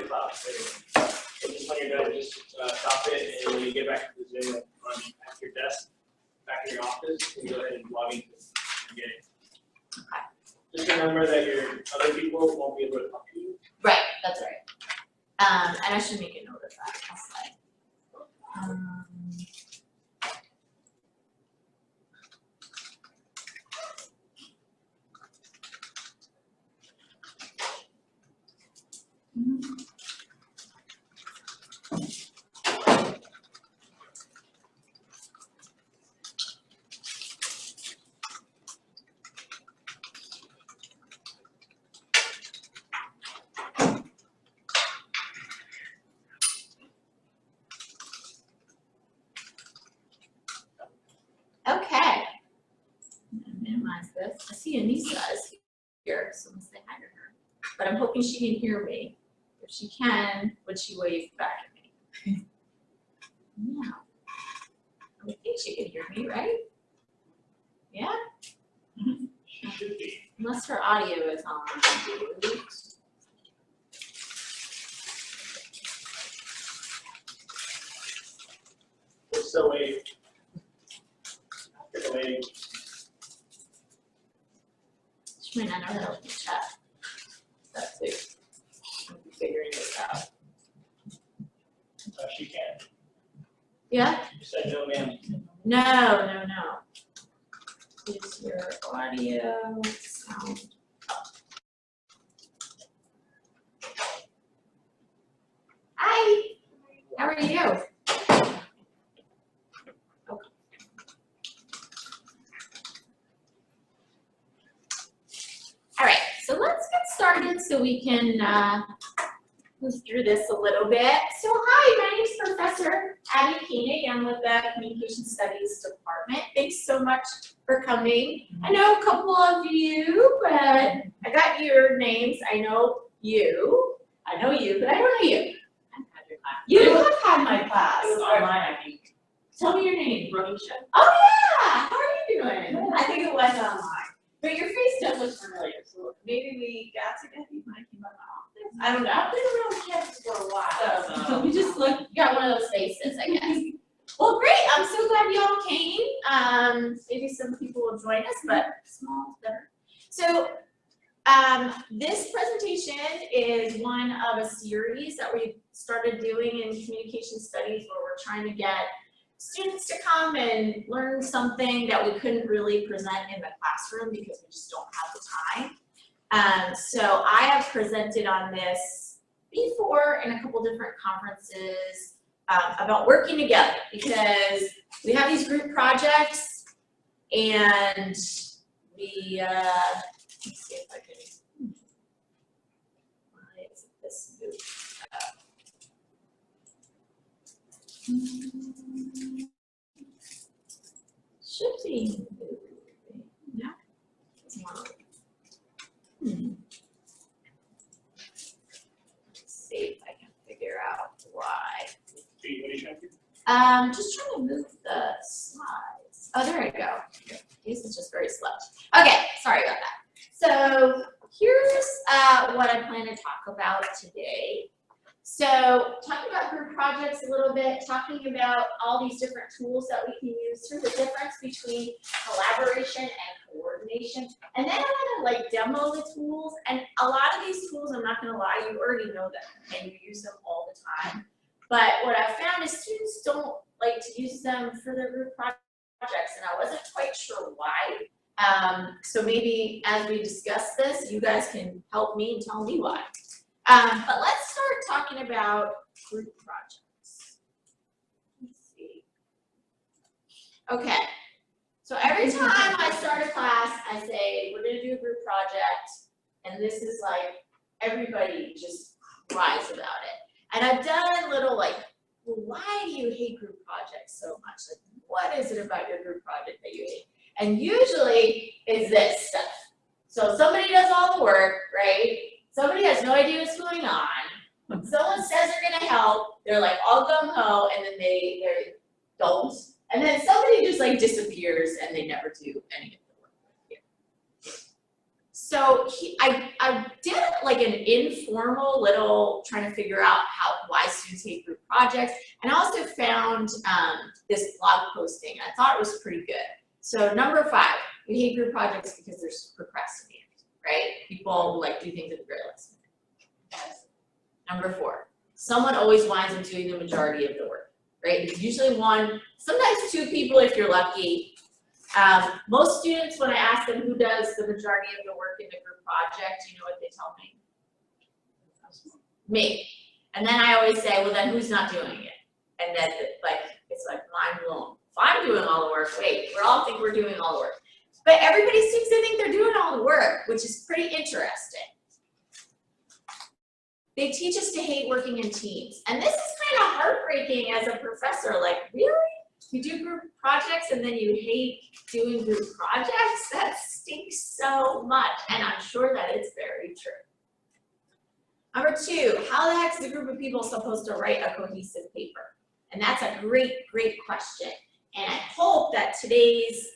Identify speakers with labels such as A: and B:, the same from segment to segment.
A: cloud. So just when you're done, just stop it, and when you get back to the Zoom at your desk, back in your office, you can go ahead and log into get it.
B: Okay.
A: Just remember that your other people won't be able to talk to you.
B: Right, that's right. And I should make a note of that. I'll say. Okay. Minimize this. I see Anissa is here, so I'm gonna say hi to her. But I'm hoping she can hear me. If she can, would she wave back at me? Yeah. I would think she could hear me, right? Yeah?
A: She should be.
B: Unless her audio is on.
A: So wave. Take a wave.
B: She might not know how to open the chat. That's it. I'm figuring this out.
A: She can.
B: Yeah?
A: You said no, ma'am.
B: No. Is your audio sound up? Hi. How are you? Okay. All right, so let's get started so we can move through this a little bit. So hi, my name is Professor Abby Koenig. I'm with the Communication Studies Department. Thanks so much for coming. I know a couple of you, but I got your names. I know you, but I don't know you. You have had my class online, I think. Tell me your name. Ronisha. Oh yeah, how are you doing? I think it was online. But your face does look familiar, so maybe we got together. You might came by my office. I don't know. I've been around campus for a while. So you just look, you got one of those faces, I guess. Well, great. I'm so glad you all came. Maybe some people will join us, but small is better. So this presentation is one of a series that we started doing in communication studies where we're trying to get students to come and learn something that we couldn't really present in the classroom because we just don't have the time. So I have presented on this before in a couple different conferences about working together because we have these group projects and we, let's see if I can, why is this moved up? Should be moving. No, it's not. Let's see if I can figure out why.
A: What are you trying to do?
B: Just trying to move the slides. Oh, there we go. This is just very slow. Okay, sorry about that. So here's what I plan to talk about today. So talking about group projects a little bit, talking about all these different tools that we can use, through the difference between collaboration and coordination. And then I'm gonna like demo the tools. And a lot of these tools, I'm not gonna lie, you already know them and you use them all the time. But what I found is students don't like to use them for their group projects, and I wasn't quite sure why. So maybe as we discuss this, you guys can help me and tell me why. But let's start talking about group projects. Let's see. Okay, so every time I start a class, I say, we're gonna do a group project, and this is like, everybody just cries about it. And I've done little like, well, why do you hate group projects so much? Like, what is it about your group project that you hate? And usually it's this stuff. So somebody does all the work, right? Somebody has no idea what's going on. When someone says they're gonna help, they're like all gung-ho, and then they don't. And then somebody just like disappears and they never do any of the work. So I did like an informal little trying to figure out why students hate group projects, and I also found this blog posting. I thought it was pretty good. So number 5, we hate group projects because there's procrastinators, right? People like do things at the very last minute. Number 4, someone always winds up doing the majority of the work, right? It's usually one, sometimes 2 people if you're lucky. Most students, when I ask them who does the majority of the work in the group project, you know what they tell me? Me. And then I always say, well, then who's not doing it? And then it's like mind blown. If I'm doing all the work, wait, we all think we're doing all the work. But everybody seems to think they're doing all the work, which is pretty interesting. They teach us to hate working in teams. And this is kind of heartbreaking as a professor. Like, really? You do group projects and then you hate doing group projects? That stinks so much. And I'm sure that it's very true. Number 2, how the heck is a group of people supposed to write a cohesive paper? And that's a great, great question. And I hope that today's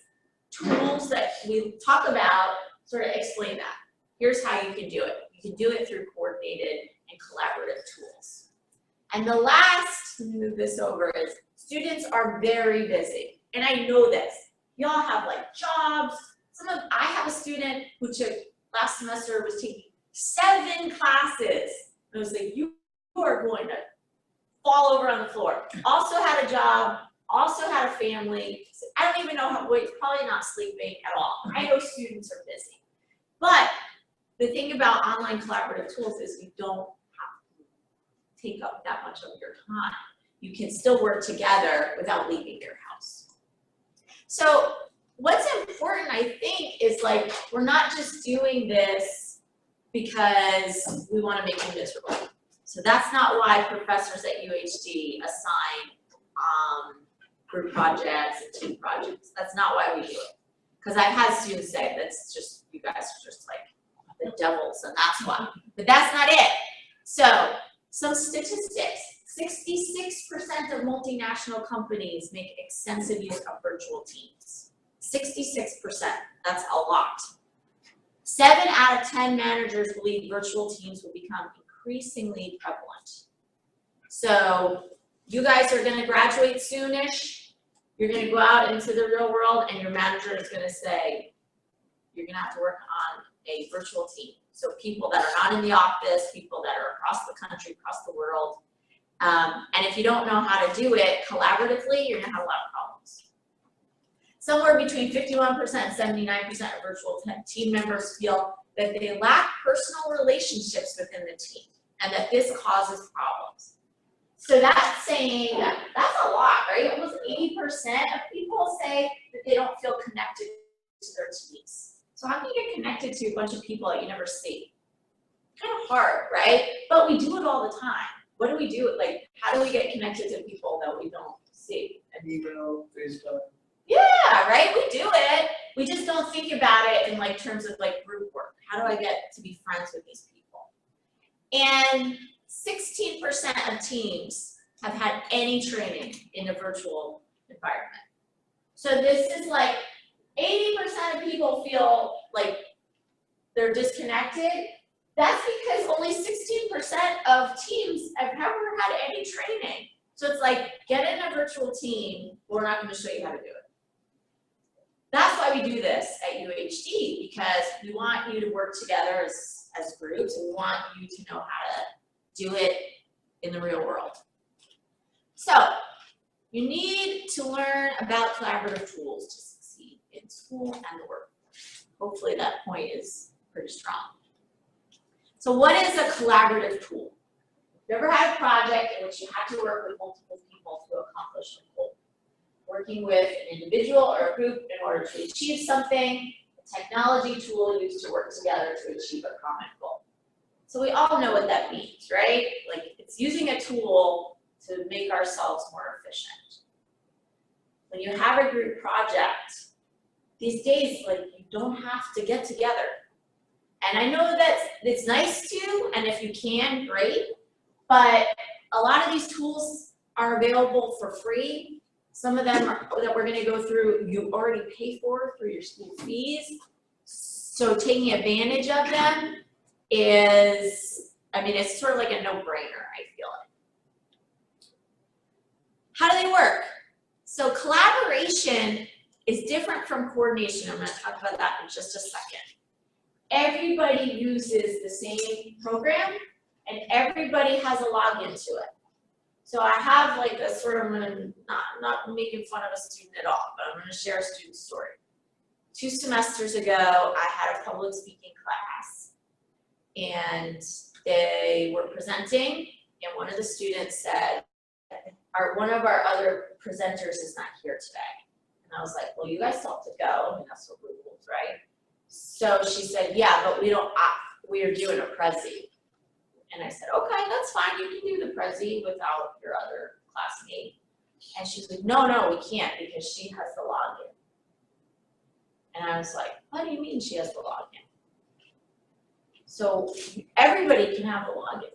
B: tools that we talk about sort of explain that. Here's how you can do it. You can do it through coordinated and collaborative tools. And the last, let me move this over, is students are very busy. And I know this. Y'all have like jobs. I have a student who took, last semester was taking 7 classes. And I was like, you are going to fall over on the floor. Also had a job, also had a family. I don't even know how, well, probably not sleeping at all. I know students are busy. But the thing about online collaborative tools is you don't have to take up that much of your time. You can still work together without leaving your house. So what's important, I think, is like, we're not just doing this because we want to make you miserable. So that's not why professors at UHD assign group projects and team projects. That's not why we do it. Because I've had students say, that's just, you guys are just like the devils, and that's why. But that's not it. So some statistics. 66% of multinational companies make extensive use of virtual teams. 66%, that's a lot. 7 out of 10 managers believe virtual teams will become increasingly prevalent. So you guys are gonna graduate soonish. You're gonna go out into the real world and your manager is gonna say, you're gonna have to work on a virtual team. So people that are not in the office, people that are across the country, across the world. And if you don't know how to do it collaboratively, you're gonna have a lot of problems. Somewhere between 51% and 79% of virtual team members feel that they lack personal relationships within the team and that this causes problems. So that's saying that that's a lot, right? Almost 80% of people say that they don't feel connected to their teams. So how can you get connected to a bunch of people that you never see? Kind of hard, right? But we do it all the time. What do we do? Like, how do we get connected to people that we don't see?
C: An email, FaceTime.
B: Yeah, right? We do it. We just don't think about it in like terms of like group work. How do I get to be friends with these people? And 16% of teams have had any training in a virtual environment. So this is like 80% of people feel like they're disconnected. That's because only 16% of teams have never had any training. So it's like, get in a virtual team, we're not going to show you how to do it. That's why we do this at UHD, because we want you to work together as groups, and we want you to know how to do it in the real world. So you need to learn about collaborative tools to succeed in school and the workforce. Hopefully that point is pretty strong. So what is a collaborative tool? You ever had a project in which you had to work with multiple people to accomplish a goal? Working with an individual or a group in order to achieve something, a technology tool used to work together to achieve a common goal. So we all know what that means, right? Like, it's using a tool to make ourselves more efficient. When you have a group project, these days, like, you don't have to get together. And I know that it's nice to, and if you can, great, but a lot of these tools are available for free. Some of them that we're gonna go through, you already pay for through your school fees. So taking advantage of them is, I mean, it's sort of like a no-brainer, I feel like. How do they work? So collaboration is different from coordination. I'm going to talk about that in just a second. Everybody uses the same program and everybody has a login to it. So I have like a sort of, I'm not making fun of a student at all, but I'm going to share a student story. 2 semesters ago, I had a public speaking class and they were presenting and one of the students said, one of our other presenters is not here today. And I was like, well, you guys still have to go. I mean, that's what we rules, right? So she said, yeah, but we are doing a Prezi. And I said, okay, that's fine. You can do the Prezi without your other classmate. And she's like, no, we can't because she has the login. And I was like, what do you mean she has the login? So everybody can have the login.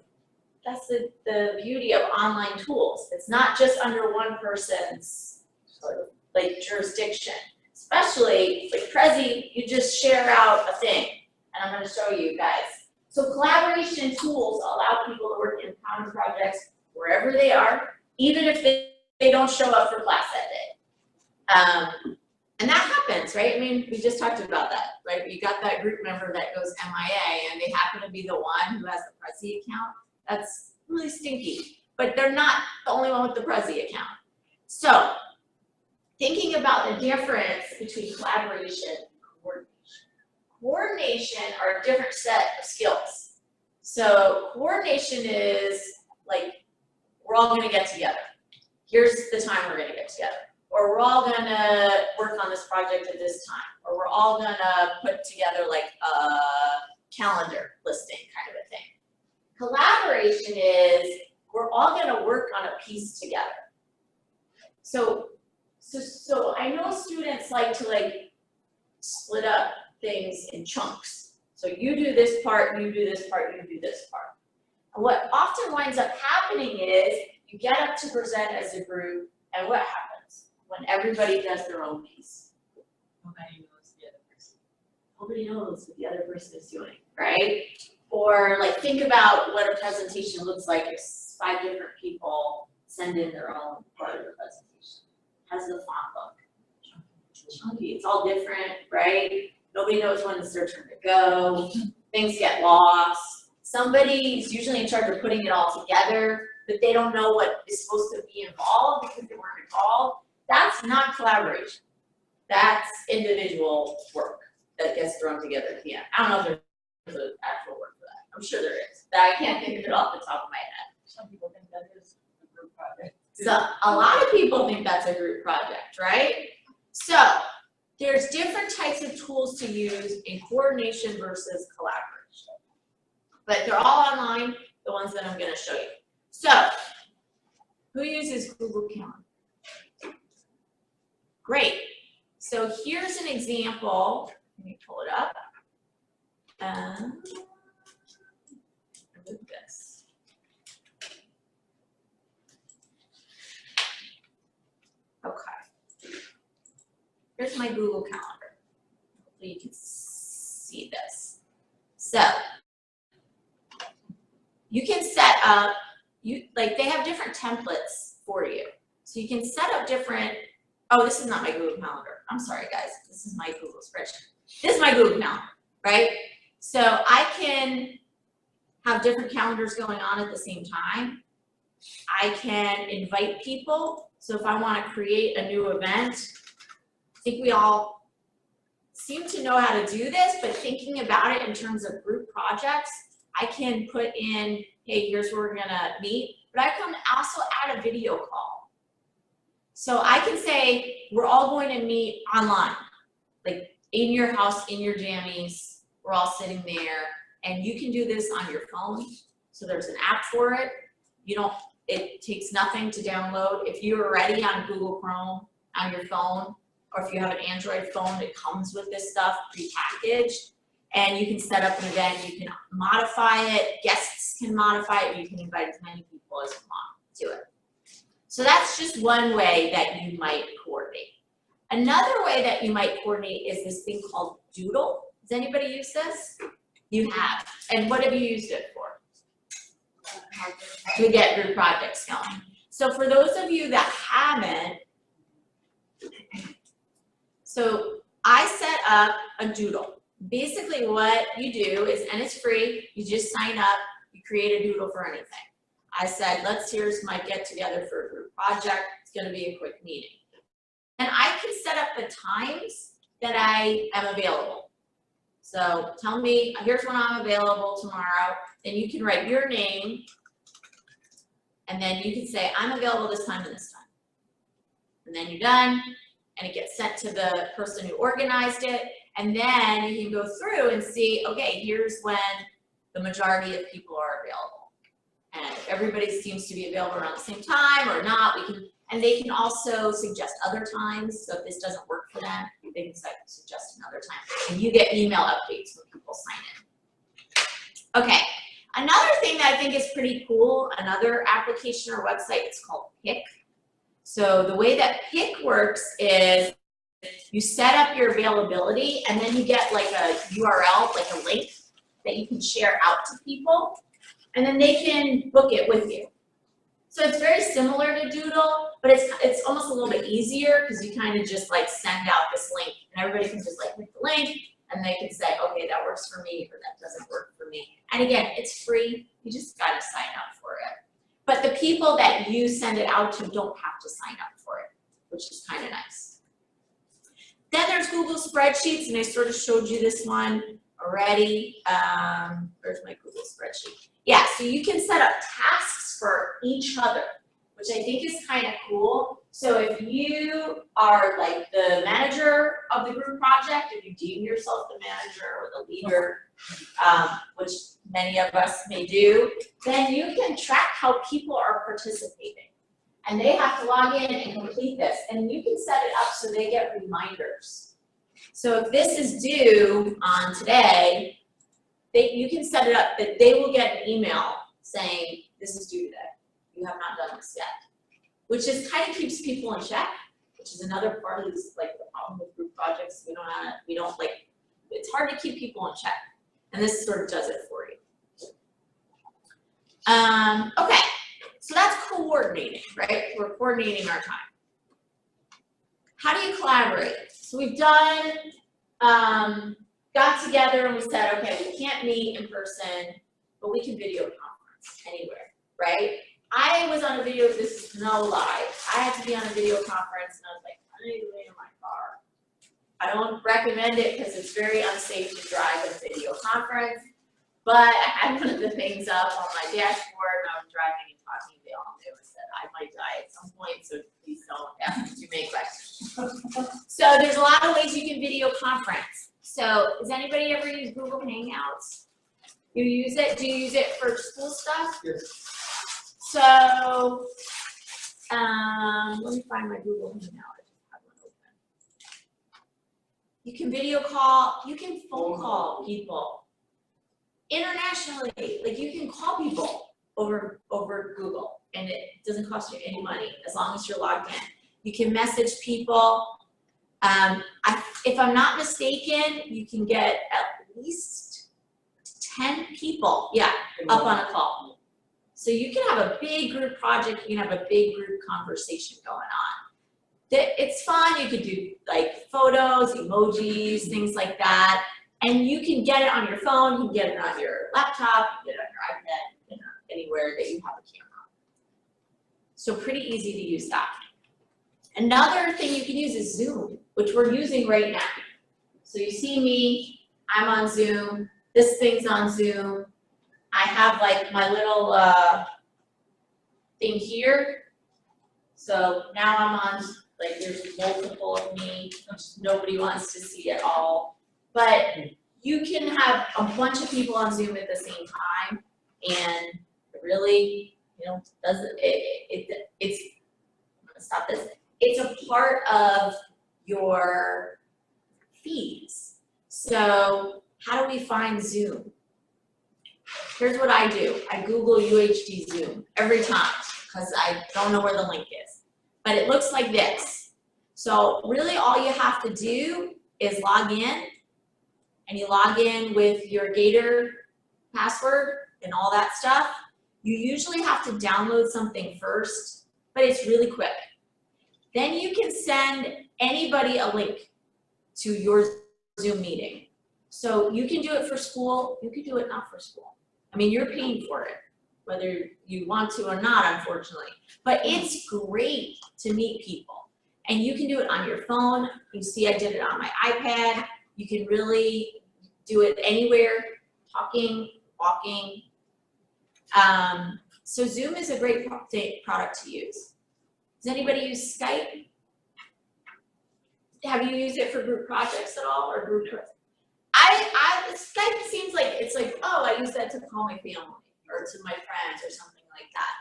B: That's the beauty of online tools. It's not just under one person's sort of like jurisdiction. Especially like Prezi, you just share out a thing. And I'm going to show you guys. So collaboration tools allow people to work in common projects wherever they are, even if they don't show up for class that day. And that happens, right? I mean, we just talked about that, right? You got that group member that goes MIA and they happen to be the one who has the Prezi account. That's really stinky, but they're not the only one with the Prezi account. So thinking about the difference between collaboration and coordination. Coordination are a different set of skills. So coordination is like, we're all gonna get together. Here's the time we're gonna get together. Or we're all gonna work on this project at this time. Or we're all gonna put together like a calendar listing kind of a thing. Collaboration is, we're all gonna work on a piece together. So I know students like to split up things in chunks. So you do this part, you do this part, you do this part. And what often winds up happening is you get up to present as a group, and what happens when everybody does their own piece? Nobody knows the other person. Nobody knows what the other person is doing, right? Or like think about what a presentation looks like if 5 different people send in their own part of the presentation. How's the font look? Chunky. It's all different, right? Nobody knows when it's their turn to go. Things get lost. Somebody's usually in charge of putting it all together, but they don't know what is supposed to be involved because they weren't involved. That's not collaboration. That's individual work that gets thrown together at the end. I don't know if there's an actual word for that. I'm sure there is. But I can't think of it off the top of my head.
C: Some people think that is a group project.
B: So a lot of people think that's a group project, right? So there's different types of tools to use in coordination versus collaboration. But they're all online, the ones that I'm going to show you. So who uses Google Calendar? Great. So here's an example. Let me pull it up. Remove this. Okay. Here's my Google Calendar. Hopefully you can see this. So you can set up, they have different templates for you. So you can set up different, oh, this is not my Google Calendar. I'm sorry, guys. This is my Google spreadsheet. This is my Google Calendar, right? So I can have different calendars going on at the same time. I can invite people. So if I want to create a new event, I think we all seem to know how to do this, but thinking about it in terms of group projects, I can put in, hey, here's where we're gonna meet, but I can also add a video call. So I can say, we're all going to meet online, like in your house, in your jammies, we're all sitting there, and you can do this on your phone. So there's an app for it. It takes nothing to download. If you're already on Google Chrome on your phone, or if you have an Android phone, it comes with this stuff prepackaged. And you can set up an event, you can modify it, guests can modify it, you can invite as many people as you want to it. So that's just one way that you might coordinate. Another way that you might coordinate is this thing called Doodle, Has anybody used this? You have. And what have you used it for? To get group projects going. So for those of you that haven't, so I set up a Doodle. Basically what you do is, and it's free, you just sign up, you create a Doodle for anything. I said, here's my get together for a group project. It's gonna be a quick meeting. And I can set up the times that I am available. So tell me, here's when I'm available tomorrow. Then you can write your name, and then you can say, I'm available this time and this time. And then you're done, and it gets sent to the person who organized it. And then you can go through and see, okay, here's when the majority of people are available. And if everybody seems to be available around the same time or not, and they can also suggest other times. So if this doesn't work for them, they can suggest another time. And you get email updates when people sign in. Okay, another thing that I think is pretty cool, another application or website, it's called Pick. So the way that Pick works is you set up your availability, and then you get like a URL, like a link that you can share out to people, and then they can book it with you. So it's very similar to Doodle, but it's almost a little bit easier because you kind of just like send out this link, and everybody can just like click the link, and they can say, okay, that works for me, or that doesn't work for me. And again, it's free. You just got to sign up for it. But the people that you send it out to don't have to sign up for it, which is kind of nice. Then there's Google Spreadsheets, and I sort of showed you this one already. Where's my Google Spreadsheet? Yeah, so you can set up tasks for each other, which I think is kind of cool. So if you are like the manager of the group project, if you deem yourself the manager or the leader, which many of us may do, then you can track how people are participating. And they have to log in and complete this. And you can set it up so they get reminders. So if this is due on today, you can set it up that they will get an email saying, this is due today. You have not done this yet. Which is kind of keeps people in check, which is another part of this, like the problem with group projects. We don't like, it's hard to keep people in check. And this sort of does it for you. Okay, so that's coordinating, right? We're coordinating our time. How do you collaborate? So we've done, got together and we said, okay, we can't meet in person, but we can video conference anywhere, right? I was on a video, this is no lie. I had to be on a video conference and I was like, I need to wait in my car. I don't recommend it because it's very unsafe to drive a video conference, but I had one of the things up on my dashboard and I was driving and talking. They all knew. I said, I might die at some point, so please don't ask me too many questions. So there's a lot of ways you can video conference. So has anybody ever used Google Hangouts? You use it? Do you use it for school stuff?
A: Yes.
B: So, let me find my Google Hangout. I just have one open. You can video call, you can phone call people internationally. Like you can call people over Google, and it doesn't cost you any money as long as you're logged in. You can message people. If I'm not mistaken, you can get at least 10 people, up on a call. So you can have a big group project, you can have a big group conversation going on. It's fun, you can do like photos, emojis, things like that. And you can get it on your phone, you can get it on your laptop, you can get it on your iPad, anywhere that you have a camera. So pretty easy to use that. Another thing you can use is Zoom, which we're using right now. So you see me, I'm on Zoom, this thing's on Zoom. I have like my little thing here. So now I'm on, like there's multiple of me, nobody wants to see it all. But you can have a bunch of people on Zoom at the same time, and it really, doesn't, it's, I'm gonna stop this. It's a part of your feeds. So how do we find Zoom? Here's what I do. I Google UHD Zoom every time because I don't know where the link is. But it looks like this. So really all you have to do is log in and you log in with your Gator password and all that stuff, you usually have to download something first, but it's really quick. Then you can send anybody a link to your Zoom meeting. So you can do it for school, you can do it not for school. I mean, you're paying for it, whether you want to or not, unfortunately. But it's great to meet people. And you can do it on your phone. You see, I did it on my iPad. You can really do it anywhere, talking, walking. So Zoom is a great product to use. Does anybody use Skype? Have you used it for group projects at all, or group? Skype seems like it's like, oh, I use that to call my family or to my friends or something like that.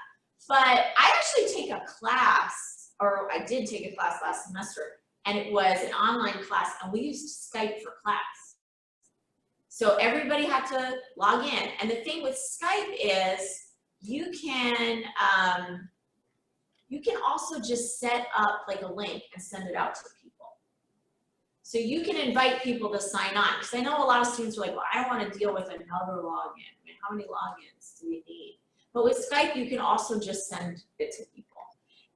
B: But I actually take a class, or I did take a class last semester, and it was an online class, and we used Skype for class. So everybody had to log in. And the thing with Skype is you can also just set up like a link and send it out to people. So you can invite people to sign on, because I know a lot of students are like, well, I don't want to deal with another login. I mean, how many logins do we need? But with Skype, you can also just send it to people.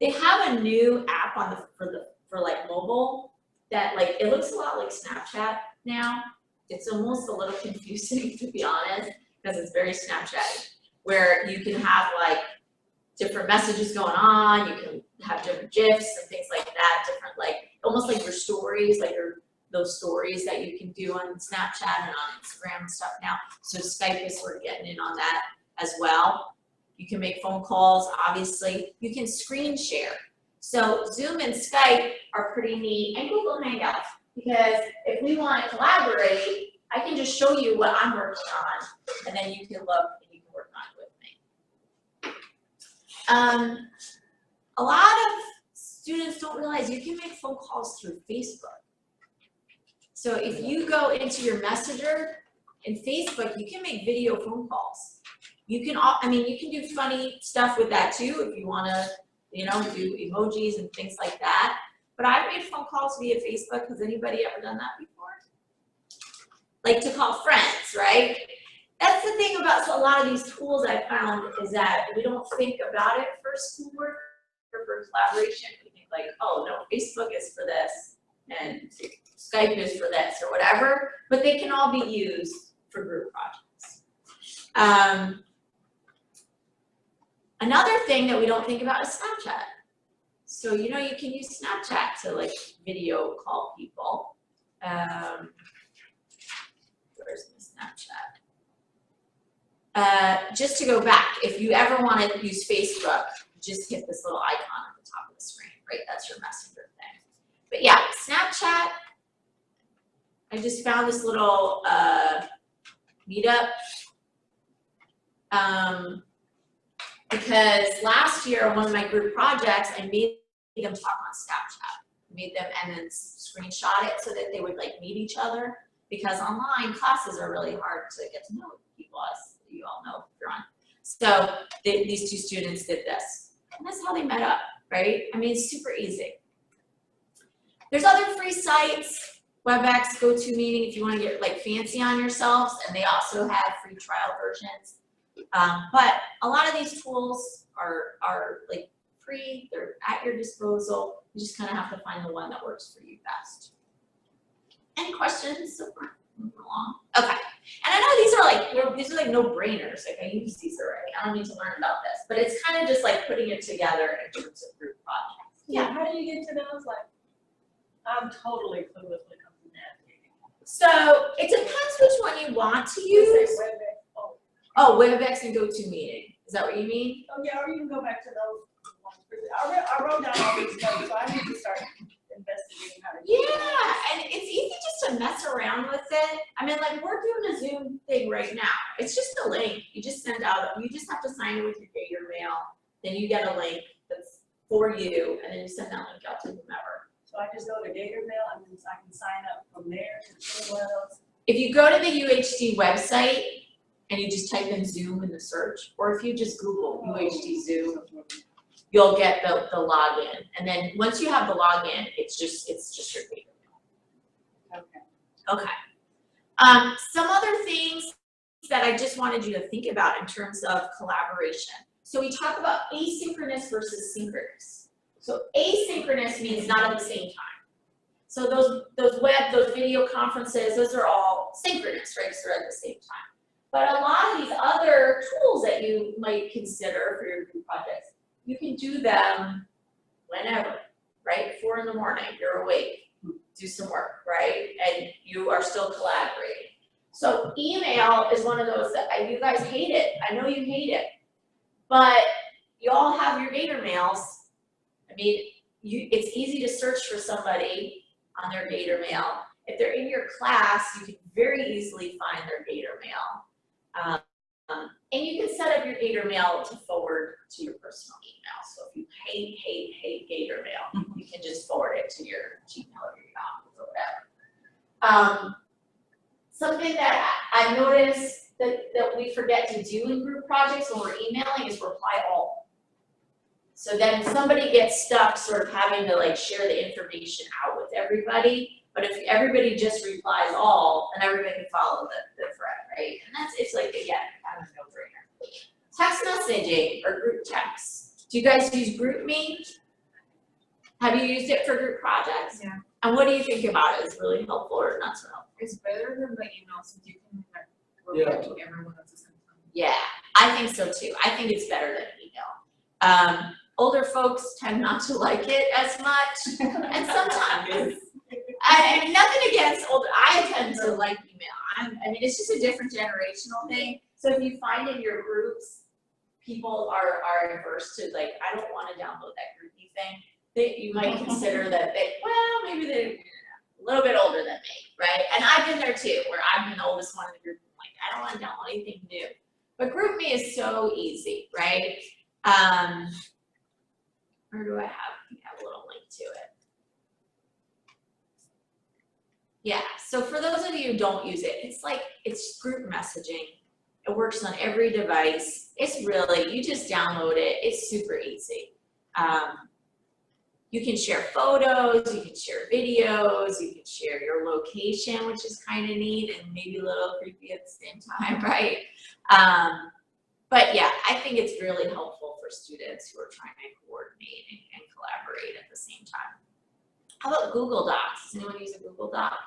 B: They have a new app on for like mobile that like, it looks a lot like Snapchat now. It's almost a little confusing, to be honest, because it's very Snapchat, where you can have like different messages going on, you can have different GIFs and things like that, different like, almost like your stories, like those stories that you can do on Snapchat and on Instagram and stuff now. So Skype is sort of getting in on that as well. You can make phone calls, obviously. You can screen share. So Zoom and Skype are pretty neat, and Google Hangouts, because if we want to collaborate, I can just show you what I'm working on, and then you can look and you can work on it with me. A lot of students don't realize you can make phone calls through Facebook. So if you go into your Messenger in Facebook, you can make video phone calls. You can, you can do funny stuff with that too if you want to, do emojis and things like that. But I've made phone calls via Facebook. Has anybody ever done that before? Like to call friends, right? That's the thing about a lot of these tools I found is that we don't think about it for schoolwork or for collaboration. We think like, oh no, Facebook is for this and Skype is for this or whatever, but they can all be used for group projects. Another thing that we don't think about is Snapchat. So, you can use Snapchat to like video call people. Where's my Snapchat? Just to go back, if you ever want to use Facebook, just hit this little icon at the top of the screen, right? That's your messenger thing. But yeah, Snapchat, I just found this little meetup. Because last year, on one of my group projects, I made them talk on Snapchat. I made them and then screenshot it so that they would like meet each other. Because online classes are really hard to get to know people, as you all know if you're on. So these two students did this. And that's how they met up, right? I mean, it's super easy. There's other free sites, WebEx, GoToMeeting, if you want to get like fancy on yourselves, and they also have free trial versions. But a lot of these tools are like free, they're at your disposal. You just kind of have to find the one that works for you best. Any questions so far? Moving along. Okay. And I know these are like no-brainers. Like I use these already. I don't need to learn about this, but it's kind of just like putting it together in terms of group projects.
C: Yeah. How do you get to those? Like, I'm totally clueless when it comes to navigating.
B: So it depends which one you want to use.
C: WebEx.
B: Oh, WebEx and GoToMeeting. Is that what you mean?
C: Oh yeah, or you can go back to those ones. I wrote down all these notes, so I need to start investigating how to do it.
B: Yeah, and it's easy just to mess around with it. I mean, like we're doing a Zoom thing right now. It's just a link. You just send out, you just have to sign it with your Gator mail. Then you get a link that's for you, and then you send that link out to whomever.
C: So I just go to Gator mail and then I can sign up from there to anyone else.
B: If you go to the UHD website and you just type in Zoom in the search, or if you just Google UHD Zoom, you'll get the login. And then once you have the login, it's just your Gator mail.
C: Okay.
B: Okay. Some other things that I just wanted you to think about in terms of collaboration. So we talk about asynchronous versus synchronous. So asynchronous means not at the same time. So those video conferences, those are all synchronous, right? So they're at the same time. But a lot of these other tools that you might consider for your group projects, you can do them whenever, right? 4 in the morning, you're awake, do some work, right? And you are still collaborating. So email is one of those that you guys hate it. I know you hate it, but you all have your Gator mails. I mean, it's easy to search for somebody on their Gator mail. If they're in your class, you can very easily find their Gator mail. And you can set up your Gator mail to forward to your personal email. So if you hate Gator mail, you can just forward it to your Gmail or your Yahoo or whatever. Something that I noticed that we forget to do in group projects when we're emailing is reply all. So then somebody gets stuck sort of having to like share the information out with everybody. But if everybody just replies all, then everybody can follow the thread, right? And it's like, again, kind of a no-brainer. Text messaging or group text. Do you guys use GroupMe? Have you used it for group projects?
D: Yeah.
B: And what do you think about it? Is it really helpful or not so helpful?
D: It's better than the email since you can like reply to everyone at the same time.
B: Yeah, I think so too. I think it's better than email. Older folks tend not to like it as much, and sometimes, I mean, nothing against older, I tend to like email. I mean, it's just a different generational thing. So if you find in your groups, people are averse to like, I don't want to download that groupie thing, you might consider that maybe they're a little bit older than me, right? And I've been there too, where I'm the oldest one in the group. I'm like, I don't want to download anything new. But GroupMe is so easy, right? Where do I have a little link to it? Yeah, so for those of you who don't use it, it's group messaging. It works on every device. It's really, you just download it. It's super easy. You can share photos, you can share videos, you can share your location, which is kind of neat and maybe a little creepy at the same time, right? But yeah, I think it's really helpful for students who are trying to coordinate and collaborate at the same time. How about Google Docs? Does anyone use a Google Doc?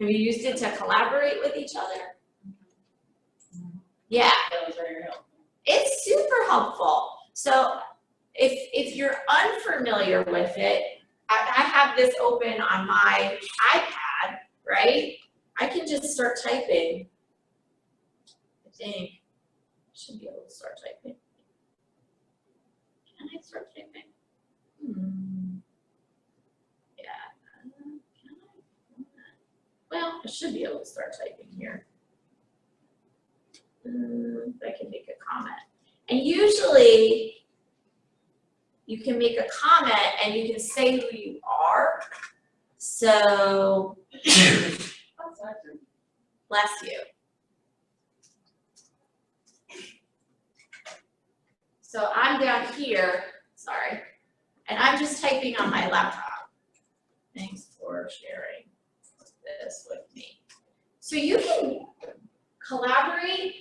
B: Have you used it to collaborate with each other? Yeah.
C: That was very helpful.
B: It's super helpful. So if you're unfamiliar with it, I have this open on my iPad, right? I can just start typing. I think I should be able to start typing. Can I start typing? Yeah. Can I? Well, I should be able to start typing here. I can make a comment. And usually, you can make a comment and you can say who you are. So, bless you. So I'm down here, sorry, and I'm just typing on my laptop. Thanks for sharing this with me. So you can collaborate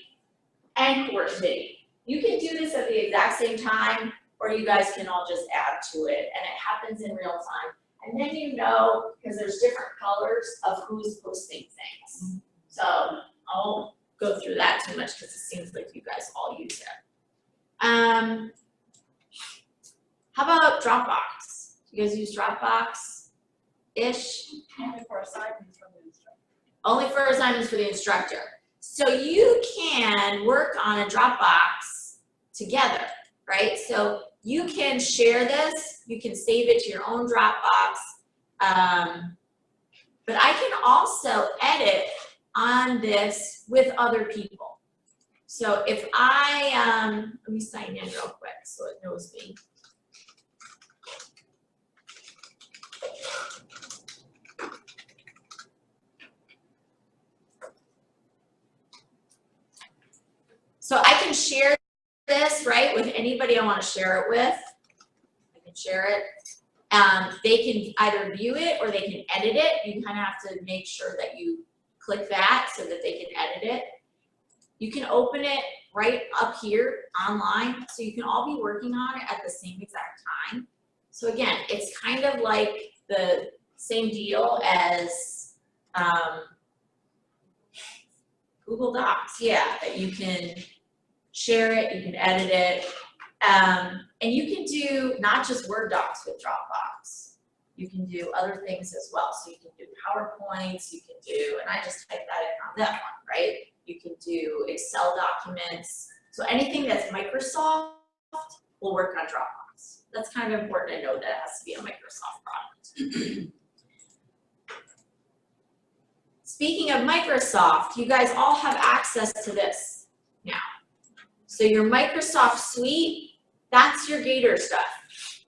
B: and coordinate. You can do this at the exact same time, or you guys can all just add to it, and it happens in real time. And then you know, because there's different colors of who's posting things. So I won't go through that too much because it seems like you guys all use it. How about Dropbox? You guys use Dropbox-ish?
C: Only for assignments from the instructor.
B: Only for assignments for the instructor. So you can work on a Dropbox together, right? So you can share this, you can save it to your own Dropbox, but I can also edit on this with other people. So if I, let me sign in real quick so it knows me. So I can share this, right, with anybody I want to share it with. I can share it. They can either view it or they can edit it. You kind of have to make sure that you click that so that they can edit it. You can open it right up here online, so you can all be working on it at the same exact time. So again, it's kind of like the same deal as Google Docs, yeah, that you can share it, you can edit it, and you can do not just Word docs with Dropbox. You can do other things as well. So you can do PowerPoints, you can do, and I just typed that in on that one, right? You can do Excel documents. So anything that's Microsoft will work on Dropbox. That's kind of important to know that it has to be a Microsoft product. Speaking of Microsoft, you guys all have access to this now. So your Microsoft suite, that's your Gator stuff.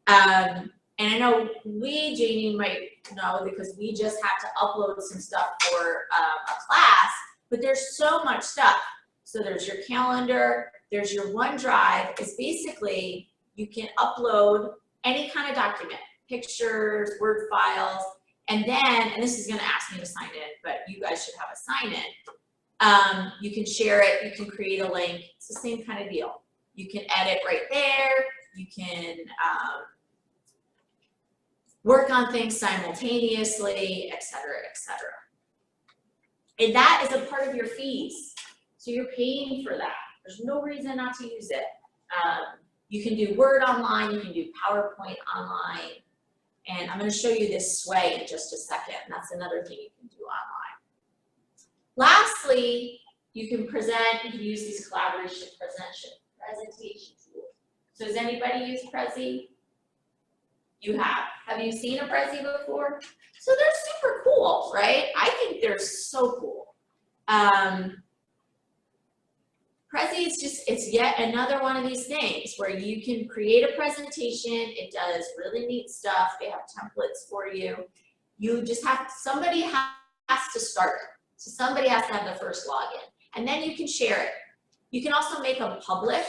B: And I know Janie might know because we just had to upload some stuff for a class, but there's so much stuff. So there's your calendar, there's your OneDrive. It's basically, you can upload any kind of document, pictures, Word files, and then, and this is gonna ask me to sign in, but you guys should have a sign in. You can share it, you can create a link. It's the same kind of deal. You can edit right there, you can work on things simultaneously, et cetera, et cetera. And that is a part of your fees. So you're paying for that. There's no reason not to use it. You can do Word online, you can do PowerPoint online, and I'm gonna show you this Sway in just a second. That's another thing you can do online. Lastly, you can present, you can use these collaboration presentation tools. So does anybody use Prezi? You have. Have you seen a Prezi before? So they're super cool, right? I think they're so cool. Prezi is just, it's yet another one of these things where you can create a presentation. It does really neat stuff. They have templates for you. You just have, somebody has to start it. So somebody has to have the first login. And then you can share it. You can also make them public.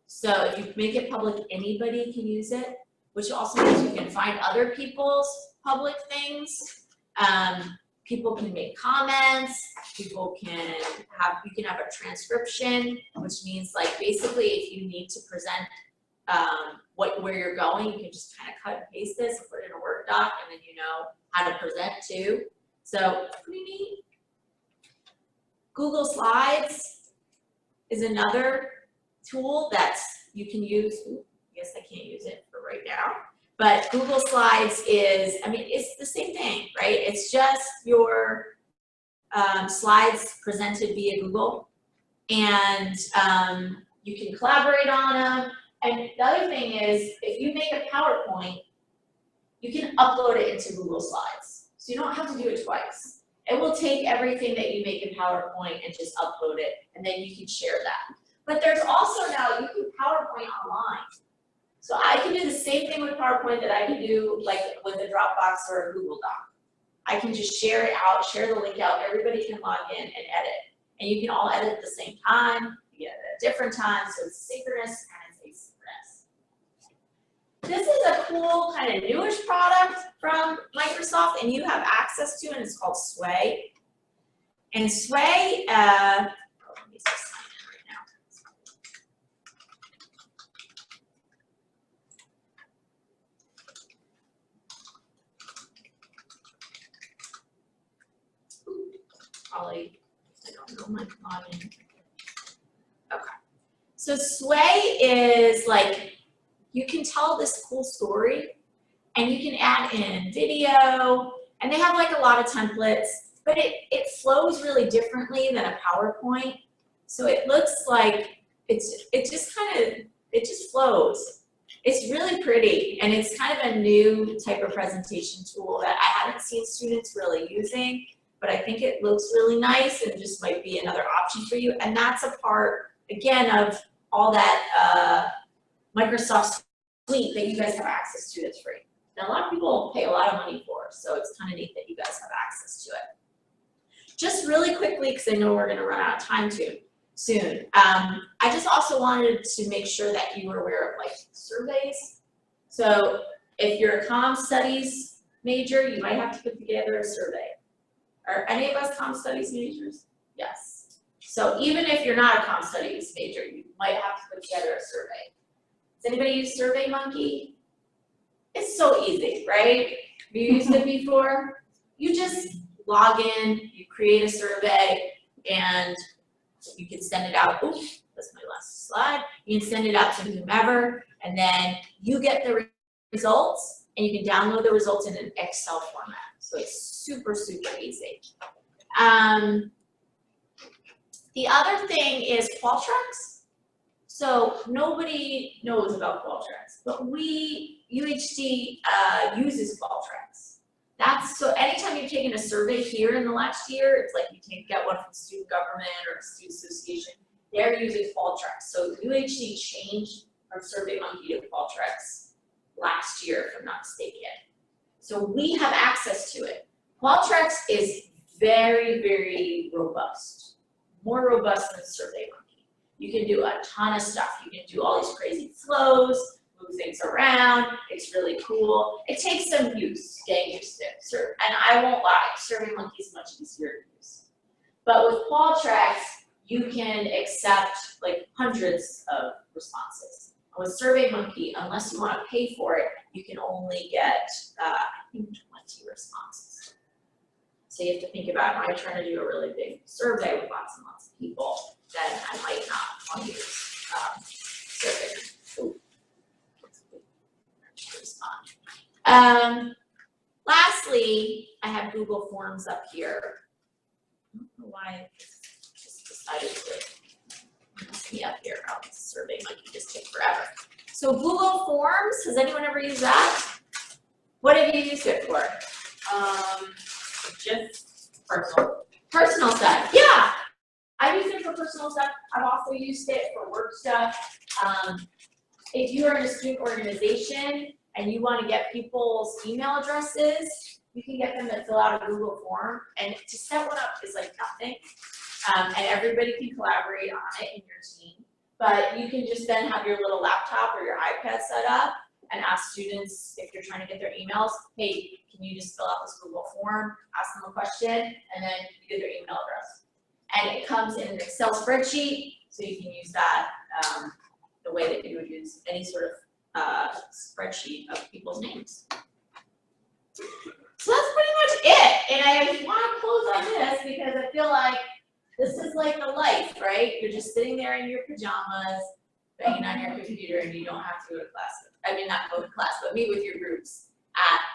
B: So if you make it public, anybody can use it, which also means you can find other people's public things. People can make comments, people can have, you can have a transcription, which means like basically if you need to present where you're going, you can just kind of cut and paste this and put it in a Word doc, and then you know how to present too. So pretty neat. Google Slides is another tool that you can use. Ooh, I guess I can't use it for right now. But Google Slides is, I mean, it's the same thing, right? It's just your slides presented via Google, and you can collaborate on them. And the other thing is, if you make a PowerPoint, you can upload it into Google Slides. So you don't have to do it twice. It will take everything that you make in PowerPoint and just upload it, and then you can share that. But there's also now, you can PowerPoint online. So I can do the same thing with PowerPoint that I can do like with a Dropbox or a Google Doc. I can just share it out, share the link out, everybody can log in and edit. And you can all edit at the same time, you get it at different times, so it's synchronous and it's asynchronous. This is a cool kind of newish product from Microsoft, and you have access to, and it's called Sway. And Sway, let me just sign in right now. Probably, I don't know my login. Okay. So Sway is like, you can tell this cool story, and you can add in video, and they have like a lot of templates, but it flows really differently than a PowerPoint. So it looks like it just flows. It's really pretty, and it's kind of a new type of presentation tool that I haven't seen students really using, but I think it looks really nice and just might be another option for you. And that's a part, again, of all that Microsoft suite that you guys have access to that's free. Now, a lot of people pay a lot of money for, so it's kind of neat that you guys have access to it. Just really quickly, because I know we're going to run out of time soon. I just also wanted to make sure that you were aware of like surveys. So if you're a comm studies major, you might have to put together a survey. Are any of us comm studies majors? Yes. So even if you're not a comm studies major, you might have to put together a survey. Does anybody use SurveyMonkey? It's so easy, right? Have you used it before? You just log in, you create a survey, and you can send it out. Oops, that's my last slide. You can send it out to whomever, and then you get the results, and you can download the results in an Excel format. So it's super, super easy. The other thing is Qualtrics. So nobody knows about Qualtrics, but UHD uses Qualtrics. That's, so anytime you've taken a survey here in the last year, it's like you can get one from student government or student association, they're using Qualtrics. So UHD changed from SurveyMonkey to Qualtrics last year, if I'm not mistaken. So we have access to it. Qualtrics is very, very robust, more robust than SurveyMonkey. You can do a ton of stuff. You can do all these crazy flows, move things around. It's really cool. It takes some use, getting used to it. And I won't lie, SurveyMonkey is much easier to use. But with Qualtrics, you can accept like hundreds of responses. And with SurveyMonkey, unless you want to pay for it, you can only get, I think, 20 responses. So you have to think about, am I trying to do a really big survey with lots and lots of people, then I might not want to use survey. Lastly, I have Google Forms up here. I don't know why I just decided to mess me up here. Oh, SurveyMonkey just took forever. So Google Forms, has anyone ever used that? What have you used it for?
D: Just personal.
B: Personal stuff, yeah. I use it for personal stuff. I've also used it for work stuff. If you are in a student organization and you want to get people's email addresses, you can get them to fill out a Google form. And to set one up is like nothing. And everybody can collaborate on it in your team. But you can just then have your little laptop or your iPad set up and ask students, if you're trying to get their emails, hey, can you just fill out this Google form, ask them a question, and then you get their email address. And it comes in an Excel spreadsheet, so you can use that the way that you would use any sort of spreadsheet of people's names. So that's pretty much it. And I want to close on this because I feel like this is like the life, right? You're just sitting there in your pajamas, banging on your computer, and you don't have to go to class. I mean, not go to class, but meet with your groups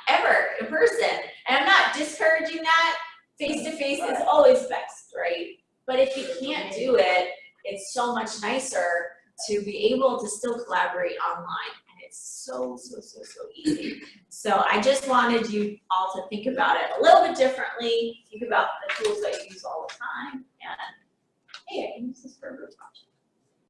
B: ever in person. And I'm not discouraging that. Face-to-face is always best, right? But if you can't do it, it's so much nicer to be able to still collaborate online. And it's so easy. So I just wanted you all to think about it a little bit differently. Think about the tools that